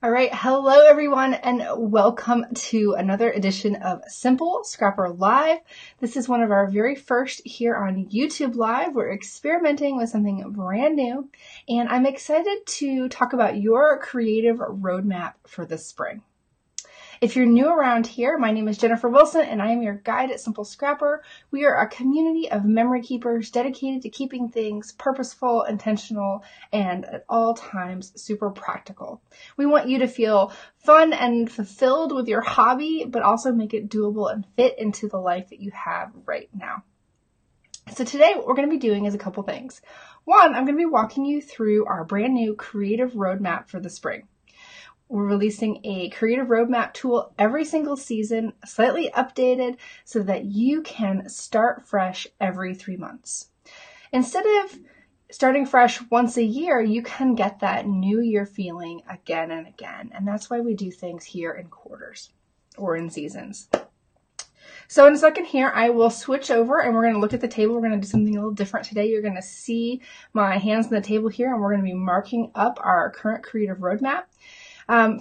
All right, hello everyone, and welcome to another edition of Simple Scrapper Live. This is one of our very first here on YouTube Live. We're experimenting with something brand new, and I'm excited to talk about your creative roadmap for the spring. If you're new around here, my name is Jennifer Wilson, and I am your guide at Simple Scrapper. We are a community of memory keepers dedicated to keeping things purposeful, intentional, and at all times super practical. We want you to feel fun and fulfilled with your hobby, but also make it doable and fit into the life that you have right now. So today what we're going to be doing is a couple things. One, I'm going to be walking you through our brand new creative roadmap for the spring. We're releasing a creative roadmap tool every single season, slightly updated so that you can start fresh every 3 months. Instead of starting fresh once a year, you can get that new year feeling again and again. And that's why we do things here in quarters or in seasons. So in a second here, I will switch over and we're going to look at the table. We're going to do something a little different today. You're going to see my hands on the table here, and we're going to be marking up our current creative roadmap.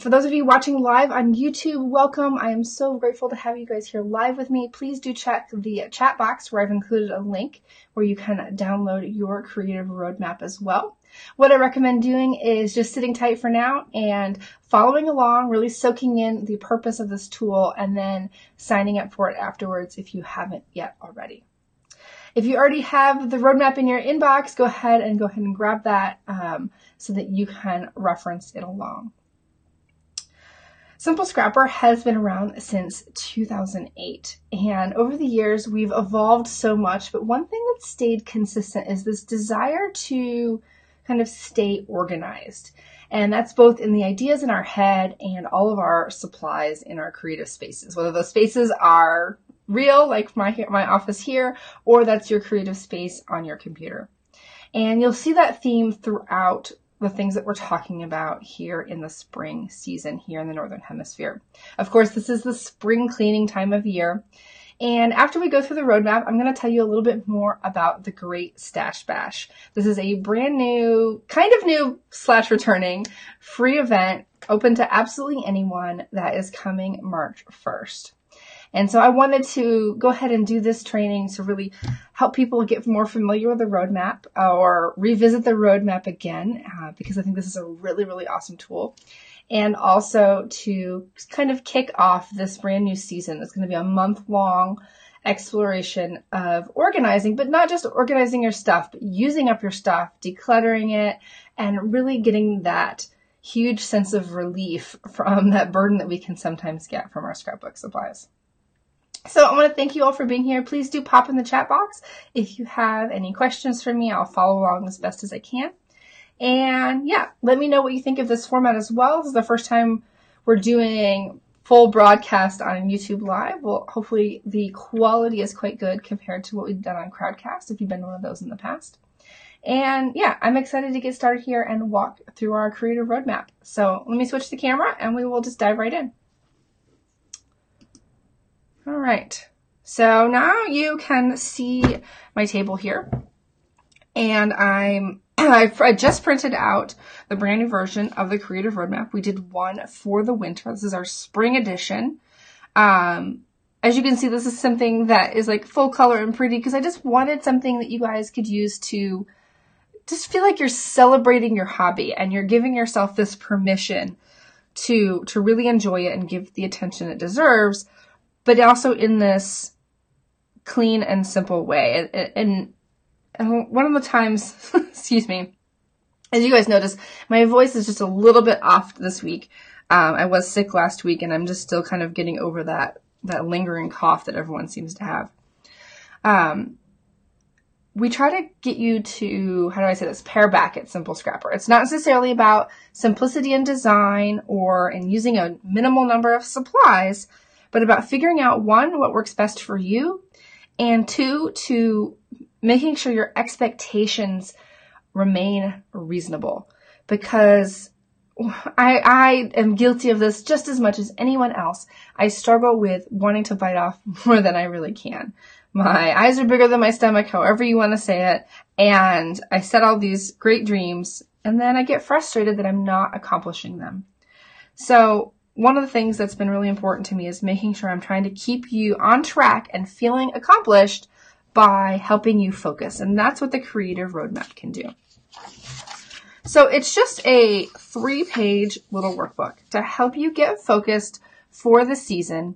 For those of you watching live on YouTube, welcome. I am so grateful to have you guys here live with me. Please do check the chat box where I've included a link where you can download your creative roadmap as well. What I recommend doing is just sitting tight for now and following along, really soaking in the purpose of this tool, and then signing up for it afterwards if you haven't yet already. If you already have the roadmap in your inbox, go ahead and grab that so that you can reference it along. Simple Scrapper has been around since 2008, and over the years we've evolved so much, but one thing that's stayed consistent is this desire to kind of stay organized. And that's both in the ideas in our head and all of our supplies in our creative spaces, whether those spaces are real, like my office here, or that's your creative space on your computer. And you'll see that theme throughout the things that we're talking about here in the spring season here in the Northern Hemisphere. Of course, this is the spring cleaning time of year. And after we go through the roadmap, I'm going to tell you a little bit more about the Great Stache Bash. This is a brand new, kind of new / returning free event open to absolutely anyone that is coming March 1st. And so I wanted to go ahead and do this training to really help people get more familiar with the roadmap or revisit the roadmap again, because I think this is a really, really awesome tool. And also to kind of kick off this brand new season. It's going to be a month-long exploration of organizing, but not just organizing your stuff, but using up your stuff, decluttering it, and really getting that huge sense of relief from that burden that we can sometimes get from our scrapbook supplies. So I want to thank you all for being here. Please do pop in the chat box if you have any questions for me. I'll follow along as best as I can. And yeah, let me know what you think of this format as well. This is the first time we're doing full broadcast on YouTube Live. Well, hopefully the quality is quite good compared to what we've done on Crowdcast if you've been one of those in the past. And yeah, I'm excited to get started here and walk through our creative roadmap. So let me switch the camera and we will just dive right in. All right, so now you can see my table here, and I just printed out the brand new version of the Creative Roadmap. We did one for the winter. This is our spring edition. As you can see, this is something that is like full color and pretty because I just wanted something that you guys could use to just feel like you're celebrating your hobby and you're giving yourself this permission to really enjoy it and give the attention it deserves, but also in this clean and simple way. And one of the times, excuse me, as you guys notice, my voice is just a little bit off this week. I was sick last week, and I'm just still kind of getting over that lingering cough that everyone seems to have. We try to get you to, how do I say this, pare back at Simple Scrapper. It's not necessarily about simplicity in design or in using a minimal number of supplies, but about figuring out, one, what works best for you, and two, to making sure your expectations remain reasonable. Because I am guilty of this just as much as anyone else. I struggle with wanting to bite off more than I really can. My eyes are bigger than my stomach, however you want to say it, and I set all these great dreams, and then I get frustrated that I'm not accomplishing them. So one of the things that's been really important to me is making sure I'm trying to keep you on track and feeling accomplished by helping you focus. And that's what the creative roadmap can do. So it's just a 3-page little workbook to help you get focused for the season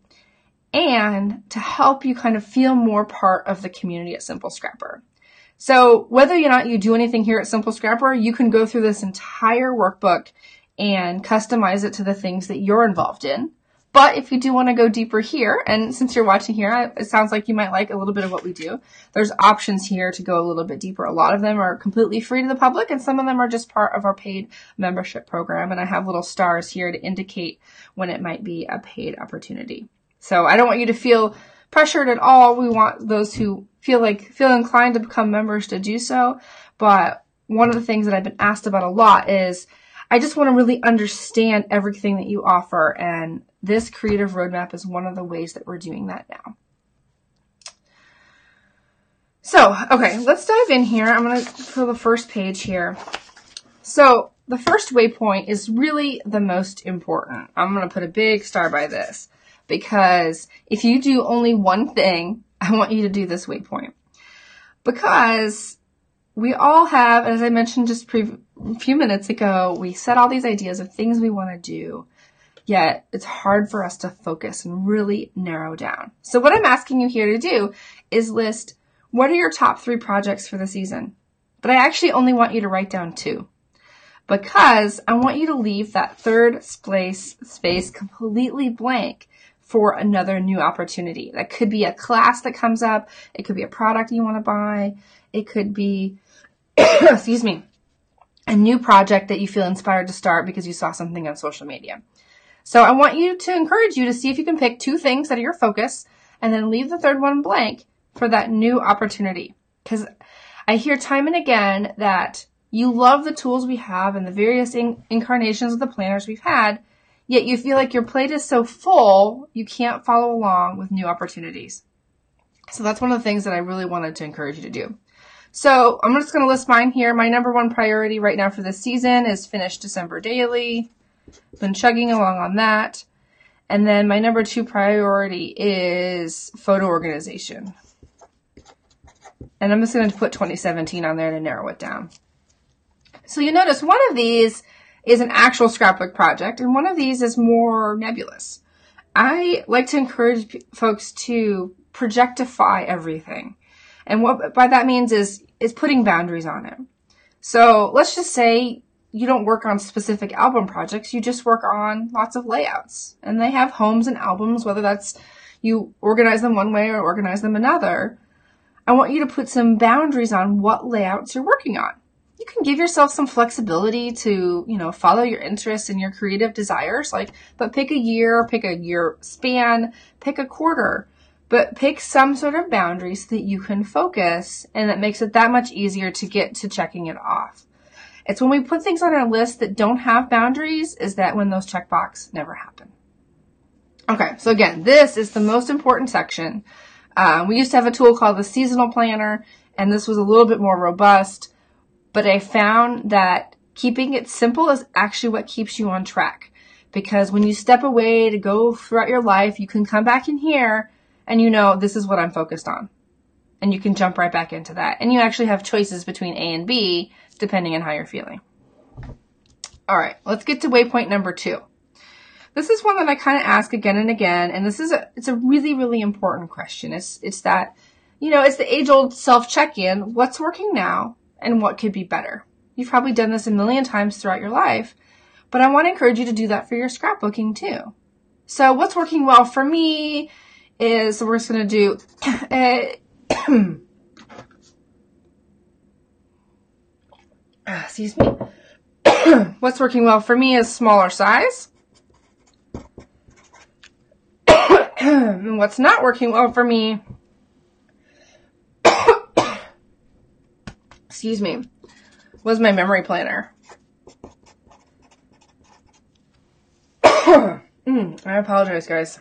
and to help you kind of feel more part of the community at Simple Scrapper. So whether or not you do anything here at Simple Scrapper, you can go through this entire workbook and customize it to the things that you're involved in. But if you do want to go deeper here, and since you're watching here, it sounds like you might like a little bit of what we do. There's options here to go a little bit deeper. A lot of them are completely free to the public, and some of them are just part of our paid membership program. And I have little stars here to indicate when it might be a paid opportunity. So I don't want you to feel pressured at all. We want those who feel inclined to become members to do so. But one of the things that I've been asked about a lot is I just want to really understand everything that you offer, and this creative roadmap is one of the ways that we're doing that now. So, okay, let's dive in here. I'm going to fill the first page here. So the first waypoint is really the most important. I'm going to put a big star by this because if you do only one thing, I want you to do this waypoint. Because we all have, as I mentioned just a few minutes ago, we set all these ideas of things we want to do, yet it's hard for us to focus and really narrow down. So what I'm asking you here to do is list what are your top 3 projects for the season. But I actually only want you to write down 2 because I want you to leave that third space completely blank for another new opportunity. That could be a class that comes up. It could be a product you want to buy. It could be, excuse me, a new project that you feel inspired to start because you saw something on social media. So I want you to encourage you to see if you can pick 2 things that are your focus and then leave the third one blank for that new opportunity. Because I hear time and again that you love the tools we have and the various incarnations of the planners we've had, yet you feel like your plate is so full you can't follow along with new opportunities. So that's one of the things that I really wanted to encourage you to do. So I'm just going to list mine here. My number 1 priority right now for this season is finish December daily. Been chugging along on that. And then my number 2 priority is photo organization. And I'm just going to put 2017 on there to narrow it down. So you notice one of these is an actual scrapbook project, and one of these is more nebulous. I like to encourage folks to projectify everything. And what by that means is putting boundaries on it. So let's just say you don't work on specific album projects. You just work on lots of layouts. And they have homes and albums, whether that's you organize them one way or organize them another. I want you to put some boundaries on what layouts you're working on. You can give yourself some flexibility to, follow your interests and your creative desires. But pick a year span, pick a quarter. But pick some sort of boundary so that you can focus, and that makes it that much easier to get to checking it off. It's when we put things on our list that don't have boundaries is that when those checkboxes never happen. Okay, so again, this is the most important section. We used to have a tool called the seasonal planner, and this was a little bit more robust, but I found that keeping it simple is actually what keeps you on track. Because when you step away to go throughout your life, you can come back in here and this is what I'm focused on. And you can jump right back into that. And you actually have choices between A and B, depending on how you're feeling. All right, let's get to waypoint number 2. This is one that I kind of ask again and again, and it's a really, really important question. It's that, it's the age-old self-check-in. What's working now and what could be better? You've probably done this a million times throughout your life, but I want to encourage you to do that for your scrapbooking too. So what's working well for me is we're just going to do excuse me. What's working well for me is smaller size. And what's not working well for me, excuse me, was my memory planner. I apologize, guys.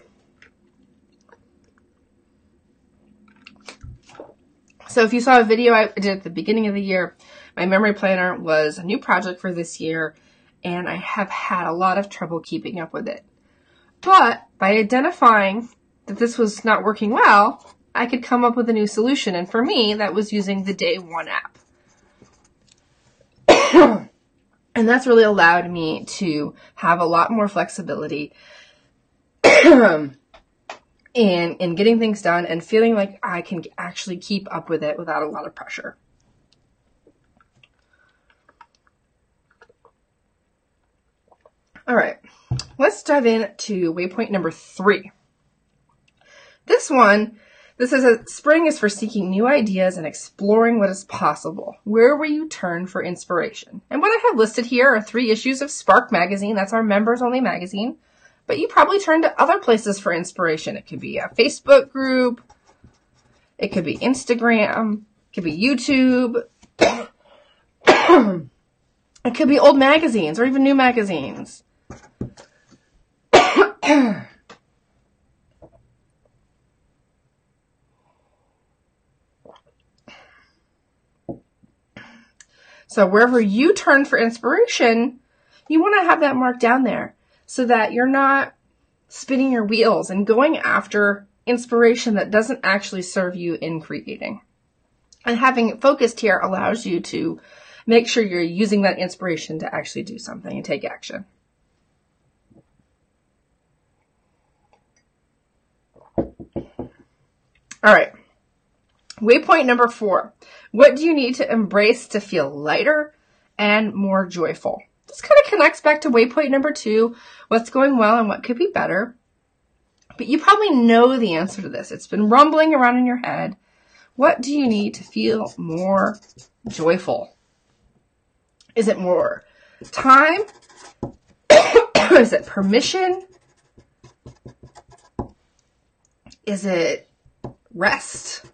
So if you saw a video I did at the beginning of the year, my memory planner was a new project for this year, and I have had a lot of trouble keeping up with it. But by identifying that this was not working well, I could come up with a new solution. And for me, that was using the Day One app. And that's really allowed me to have a lot more flexibility in getting things done and feeling like I can actually keep up with it without a lot of pressure. All right, let's dive into waypoint number 3. This is spring is for seeking new ideas and exploring what is possible. Where will you turn for inspiration? And what I have listed here are 3 issues of Spark magazine. That's our members only magazine. But you probably turn to other places for inspiration. It could be a Facebook group. It could be Instagram. It could be YouTube. It could be old magazines or even new magazines. So wherever you turn for inspiration, you want to have that marked down there so that you're not spinning your wheels and going after inspiration that doesn't actually serve you in creating. And having it focused here allows you to make sure you're using that inspiration to actually do something and take action. All right. Waypoint number 4. What do you need to embrace to feel lighter and more joyful? This kind of connects back to waypoint number 2, what's going well and what could be better. But you probably know the answer to this. It's been rumbling around in your head. What do you need to feel more joyful? Is it more time? Is it permission? Is it rest?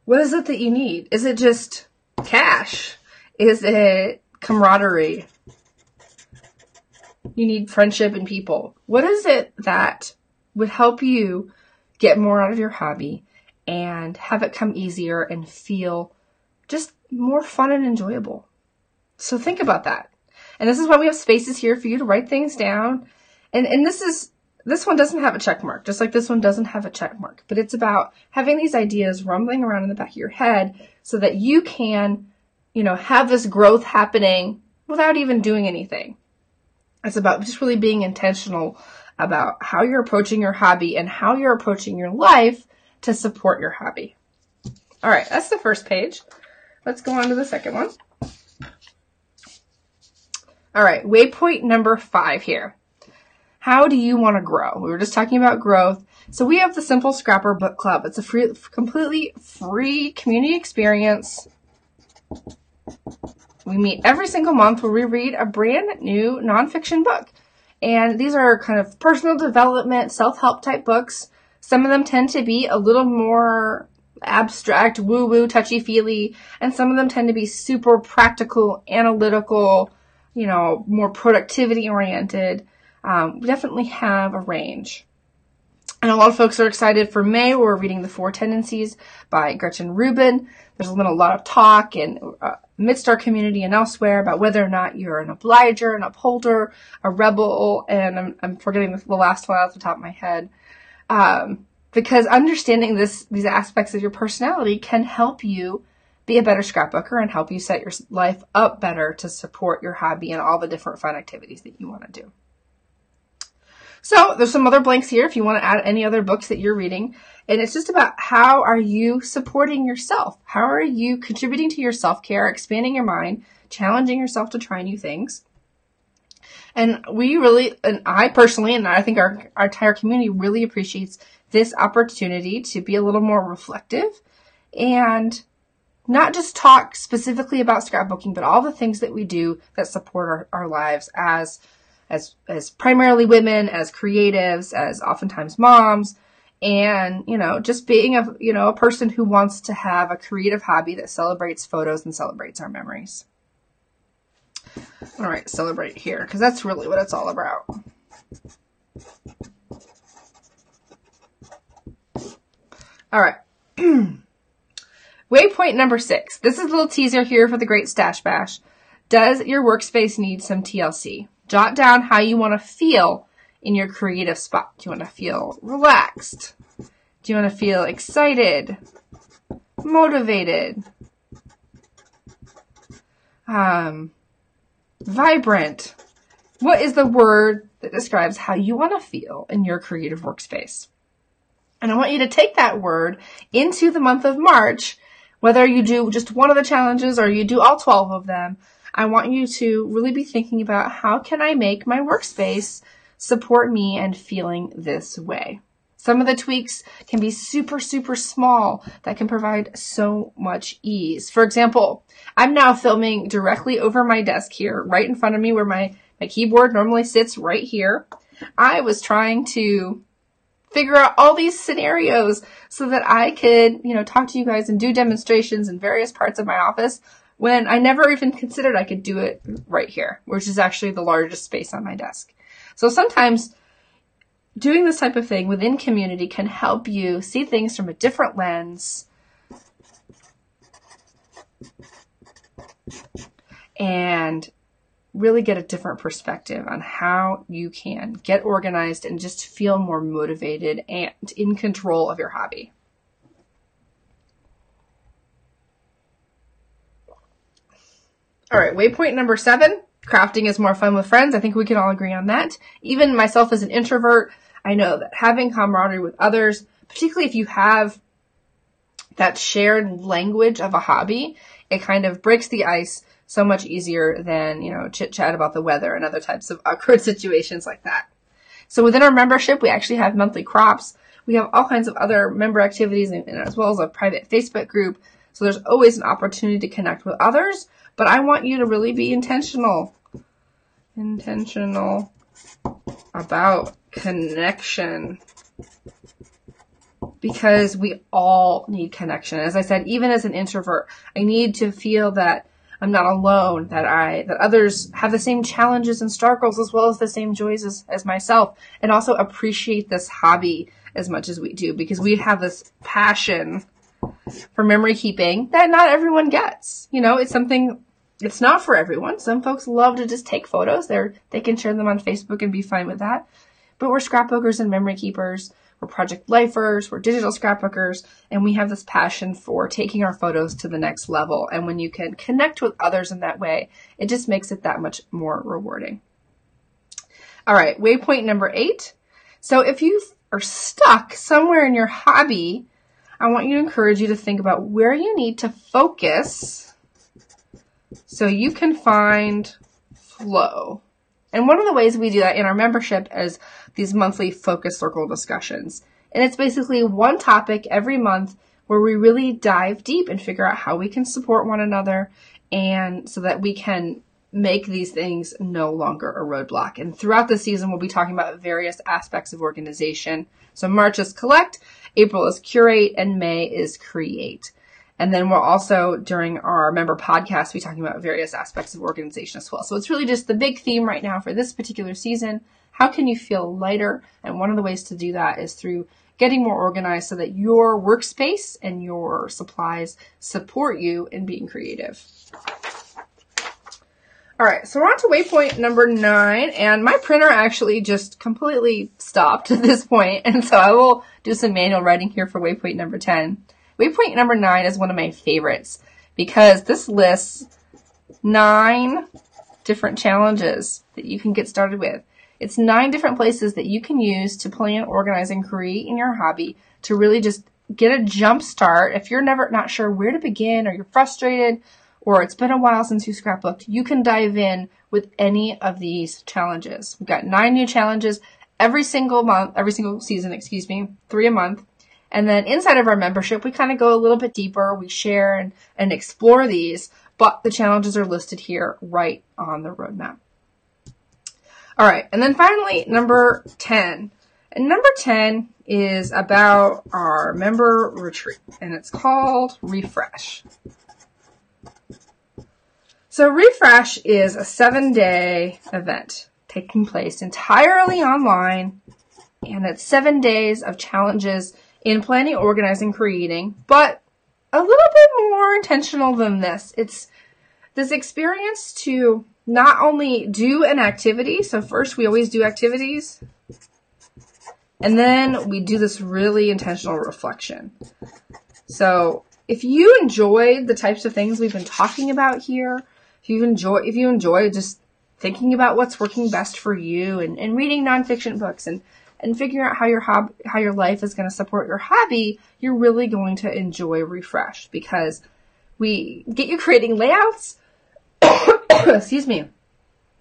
What is it that you need? Is it just cash? Is it camaraderie? You need friendship and people. What is it that would help you get more out of your hobby and have it come easier and feel just more fun and enjoyable? So think about that. And this is why we have spaces here for you to write things down. And this one doesn't have a check mark, just like this one doesn't have a check mark. But it's about having these ideas rumbling around in the back of your head so that you can, have this growth happening without even doing anything. It's about just really being intentional about how you're approaching your hobby and how you're approaching your life to support your hobby. All right, that's the first page. Let's go on to the second one. All right, waypoint number 5 here. How do you want to grow? We were just talking about growth. So we have the Simple Scrapper Book Club. It's a completely free community experience. We meet every single month where we read a brand new nonfiction book. And these are kind of personal development, self-help type books. Some of them tend to be a little more abstract, woo-woo, touchy-feely. And some of them tend to be super practical, analytical, more productivity-oriented. We definitely have a range. And a lot of folks are excited for May. We're reading The 4 Tendencies by Gretchen Rubin. There's been a lot of talk amidst our community and elsewhere about whether or not you're an obliger, an upholder, a rebel, and I'm forgetting the last one off the top of my head. Because understanding these aspects of your personality can help you be a better scrapbooker and help you set your life up better to support your hobby and all the different fun activities that you want to do. So there's some other blanks here if you want to add any other books that you're reading. And it's just about how are you supporting yourself? How are you contributing to your self-care, expanding your mind, challenging yourself to try new things? And I personally, and I think our entire community really appreciates this opportunity to be a little more reflective and not just talk specifically about scrapbooking, but all the things that we do that support our lives as primarily women, as creatives, as oftentimes moms, and, just being a person who wants to have a creative hobby that celebrates photos and celebrates our memories. All right, celebrate here, because that's really what it's all about. All right. Waypoint number 6. This is a little teaser here for the Great Stache Bash. Does your workspace need some TLC? Jot down how you want to feel in your creative spot. Do you want to feel relaxed? Do you want to feel excited? Motivated? Vibrant? What is the word that describes how you want to feel in your creative workspace? And I want you to take that word into the month of March, whether you do just one of the challenges or you do all 12 of them. I want you to really be thinking about how can I make my workspace support me and feeling this way. Some of the tweaks can be super, super small that can provide so much ease. For example, I'm now filming directly over my desk here, right in front of me where my keyboard normally sits right here. I was trying to figure out all these scenarios so that I could, talk to you guys and do demonstrations in various parts of my office when I never even considered I could do it right here, which is actually the largest space on my desk. So sometimes doing this type of thing within community can help you see things from a different lens and really get a different perspective on how you can get organized and just feel more motivated and in control of your hobby. All right, waypoint number 7, crafting is more fun with friends. I think we can all agree on that. Even myself as an introvert, I know that having camaraderie with others, particularly if you have that shared language of a hobby, it kind of breaks the ice so much easier than, chit chat about the weather and other types of awkward situations like that. So within our membership, we actually have monthly crops. We have all kinds of other member activities and as well as a private Facebook group. So there's always an opportunity to connect with others, but I want you to really be intentional about connection, because we all need connection. As I said, even as an introvert, I need to feel that I'm not alone, that others have the same challenges and struggles as well as the same joys as myself, and also appreciate this hobby as much as we do, because we have this passion for memory keeping that not everyone gets. It's something, it's not for everyone. Some folks love to just take photos. They can share them on Facebook and be fine with that. But we're scrapbookers and memory keepers. We're project lifers. We're digital scrapbookers. And we have this passion for taking our photos to the next level. And when you can connect with others in that way, it just makes it that much more rewarding. All right, waypoint number 8. So if you are stuck somewhere in your hobby, I want you to encourage you to think about where you need to focus so you can find flow. And one of the ways we do that in our membership is these monthly focus circle discussions. And it's basically one topic every month where we really dive deep and figure out how we can support one another, and so that we can make these things no longer a roadblock. And throughout the season, we'll be talking about various aspects of organization. So March is collect, April is curate, and May is create. And then we'll also, during our member podcast, be talking about various aspects of organization as well. So it's really just the big theme right now for this particular season. How can you feel lighter? And one of the ways to do that is through getting more organized so that your workspace and your supplies support you in being creative. All right, so we're on to waypoint number 9, and my printer actually just completely stopped at this point, and so I will do some manual writing here for waypoint number 10. Waypoint number 9 is one of my favorites because this lists 9 different challenges that you can get started with. It's 9 different places that you can use to plan, organize, and create in your hobby to really just get a jump start. If you're not sure where to begin, or you're frustrated, or it's been a while since you scrapbooked, you can dive in with any of these challenges. We've got 9 new challenges every single season, 3 a month. And then inside of our membership, we kind of go a little bit deeper. We share and explore these, but the challenges are listed here right on the roadmap. All right. And then finally, number 10. And number 10 is about our member retreat, and it's called Refresh. So Refresh is a 7-day event taking place entirely online, and it's 7 days of challenges in planning, organizing, creating, but a little bit more intentional than this. This this experience to not only do an activity, so first we always do activities, and then we do this really intentional reflection. So if you enjoyed the types of things we've been talking about here, if you enjoy just thinking about what's working best for you and reading nonfiction books and figuring out how your life is going to support your hobby, you're really going to enjoy Refresh, because we get you creating layouts, excuse me,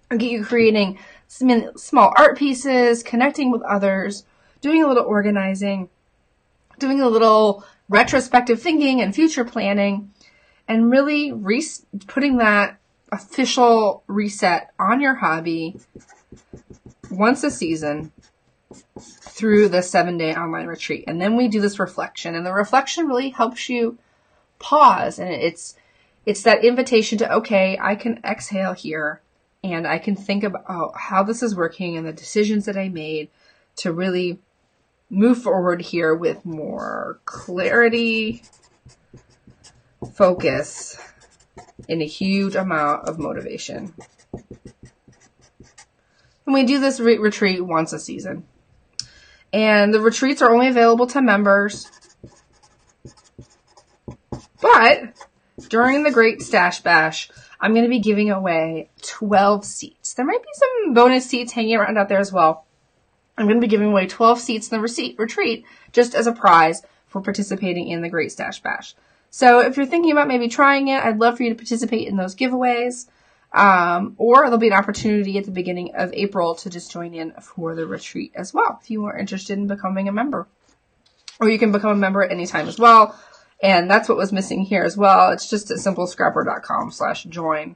and get you creating small art pieces, connecting with others, doing a little organizing, doing a little retrospective thinking and future planning, and really putting that official reset on your hobby once a season through the 7-day online retreat. And then we do this reflection, and the reflection really helps you pause. And it's that invitation to, okay, I can exhale here and I can think about how this is working and the decisions that I made to really move forward here with more clarity, focus, and a huge amount of motivation. And we do this retreat once a season. And the retreats are only available to members. But during the Great Stache Bash, I'm going to be giving away 12 seats. There might be some bonus seats hanging around out there as well. I'm going to be giving away 12 seats in the retreat just as a prize for participating in the Great Stache Bash. So if you're thinking about maybe trying it, I'd love for you to participate in those giveaways. Or there'll be an opportunity at the beginning of April to just join in for the retreat as well, if you are interested in becoming a member. Or you can become a member at any time as well. And that's what was missing here as well. It's just at simplescrapper.com/join.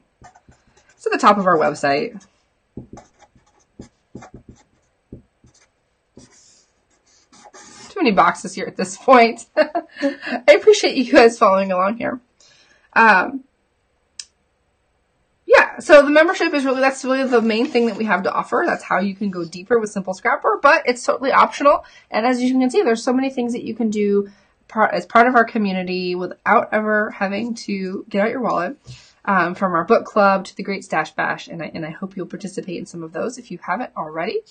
It's at the top of our website. Too many boxes here at this point. I appreciate you guys following along here. Yeah, so the membership is that's really the main thing that we have to offer. That's how you can go deeper with Simple Scrapper, but it's totally optional. And as you can see, there's so many things that you can do as part of our community without ever having to get out your wallet. From our book club to the Great Stache Bash, and I hope you'll participate in some of those if you haven't already.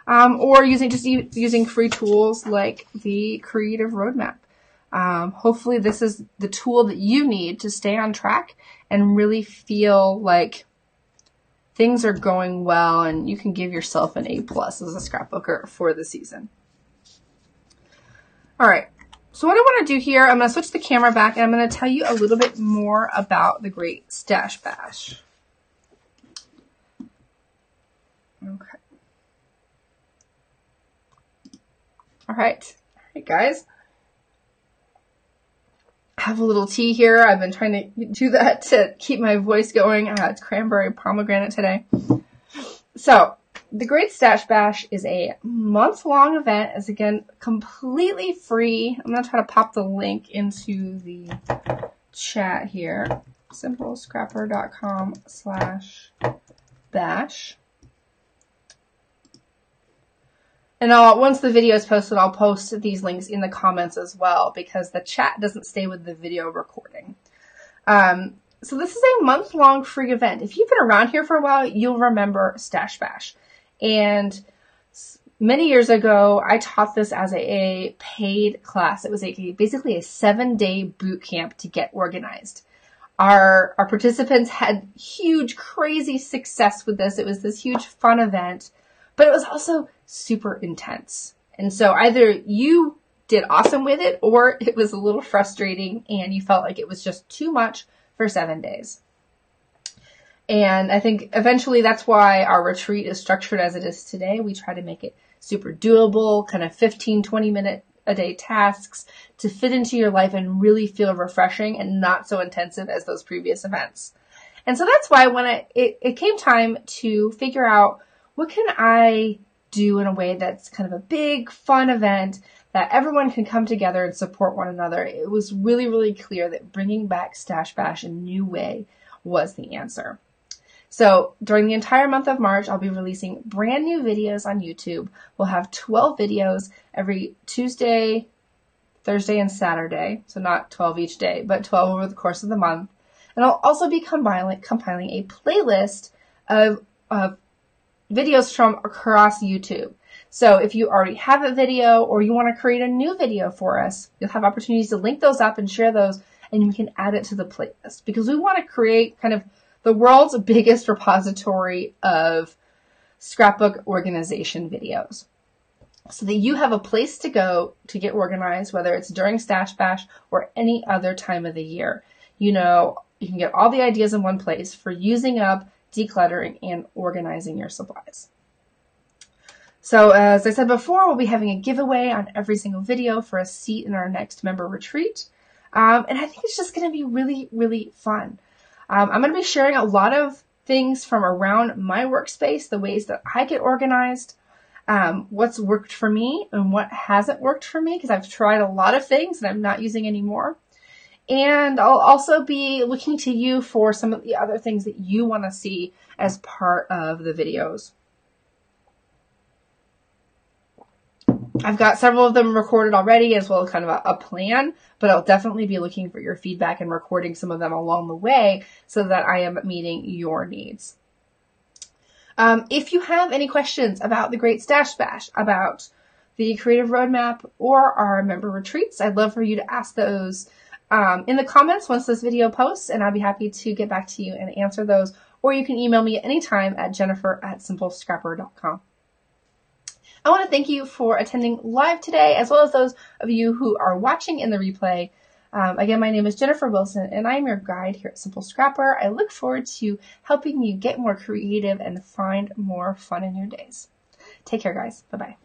Or using free tools like the Creative Roadmap. Hopefully this is the tool that you need to stay on track and really feel like things are going well and you can give yourself an A+ as a scrapbooker for the season. All right. So what I want to do here, I'm going to switch the camera back and I'm going to tell you a little bit more about the Great Stache Bash. Okay. All right, guys. I have a little tea here. I've been trying to do that to keep my voice going. I had cranberry pomegranate today. So, the Great Stache Bash is a month-long event. It's, again, completely free. I'm going to try to pop the link into the chat here. simplescrapper.com/bash. And once the video is posted, I'll post these links in the comments as well, because the chat doesn't stay with the video recording. So this is a month-long free event. If you've been around here for a while, you'll remember Stache Bash. And many years ago, I taught this as a paid class. It was basically a 7-day boot camp to get organized. Our participants had huge, crazy success with this. It was this huge fun event, but it was also super intense. And so either you did awesome with it or it was a little frustrating and you felt like it was just too much for 7 days. And I think eventually that's why our retreat is structured as it is today. We try to make it super doable, kind of 15, 20 minute a day tasks to fit into your life and really feel refreshing and not so intensive as those previous events. And so that's why when it came time to figure out what can I do in a way that's kind of a big, fun event that everyone can come together and support one another, it was really, really clear that bringing back Stache Bash in a new way was the answer. So during the entire month of March, I'll be releasing brand new videos on YouTube. We'll have 12 videos every Tuesday, Thursday, and Saturday. So not 12 each day, but 12 over the course of the month. And I'll also be compiling a playlist of videos from across YouTube. So if you already have a video or you want to create a new video for us, you'll have opportunities to link those up and share those, and you can add it to the playlist, because we want to create kind of the world's biggest repository of scrapbook organization videos, so that you have a place to go to get organized, whether it's during Stache Bash or any other time of the year. You can get all the ideas in one place for using up, decluttering, and organizing your supplies. So as I said before, we'll be having a giveaway on every single video for a seat in our next member retreat. And I think it's just going to be really, really fun. I'm going to be sharing a lot of things from around my workspace, the ways that I get organized, what's worked for me and what hasn't worked for me, because I've tried a lot of things that I'm not using anymore. And I'll also be looking to you for some of the other things that you want to see as part of the videos. I've got several of them recorded already, as well as kind of a plan, but I'll definitely be looking for your feedback and recording some of them along the way so that I am meeting your needs. If you have any questions about the Great Stache Bash, about the Creative Roadmap, or our member retreats, I'd love for you to ask those in the comments once this video posts, and I'll be happy to get back to you and answer those. Or you can email me at any time at jennifer@simplescrapper.com. I want to thank you for attending live today, as well as those of you who are watching in the replay. Again, my name is Jennifer Wilson, and I'm your guide here at Simple Scrapper. I look forward to helping you get more creative and find more fun in your days. Take care, guys. Bye-bye.